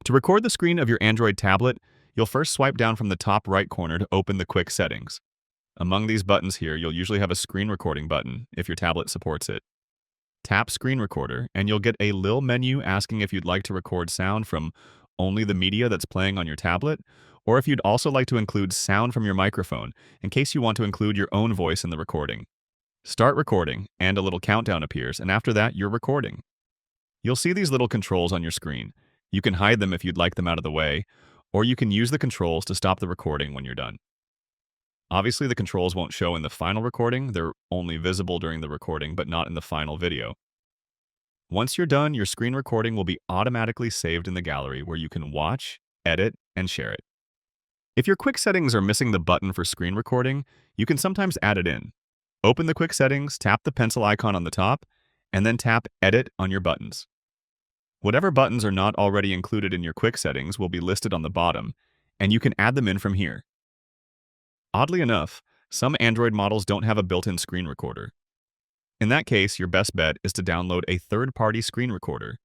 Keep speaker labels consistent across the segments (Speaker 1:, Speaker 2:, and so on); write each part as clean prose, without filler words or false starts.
Speaker 1: To record the screen of your Android tablet, you'll first swipe down from the top right corner to open the quick settings. Among these buttons here, you'll usually have a screen recording button if your tablet supports it. Tap Screen Recorder, and you'll get a little menu asking if you'd like to record sound from only the media that's playing on your tablet, or if you'd also like to include sound from your microphone, in case you want to include your own voice in the recording. Start recording, and a little countdown appears, and after that, you're recording. You'll see these little controls on your screen. You can hide them if you'd like them out of the way, or you can use the controls to stop the recording when you're done. Obviously, the controls won't show in the final recording, they're only visible during the recording, but not in the final video. Once you're done, your screen recording will be automatically saved in the gallery where you can watch, edit, and share it. If your quick settings are missing the button for screen recording, you can sometimes add it in. Open the quick settings, tap the pencil icon on the top, and then tap Edit on your buttons. Whatever buttons are not already included in your quick settings will be listed on the bottom, and you can add them in from here. Oddly enough, some Android models don't have a built-in screen recorder. In that case, your best bet is to download a third-party screen recorder.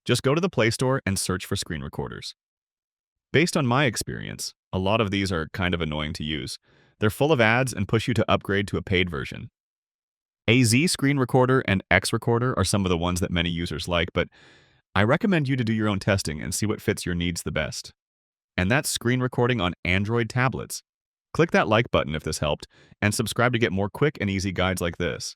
Speaker 1: Just go to the Play Store and search for screen recorders. Based on my experience, a lot of these are kind of annoying to use. They're full of ads and push you to upgrade to a paid version. A Z Screen Recorder and X Recorder are some of the ones that many users like, but I recommend you to do your own testing and see what fits your needs the best. And that's screen recording on Android tablets. Click that like button if this helped, and subscribe to get more quick and easy guides like this.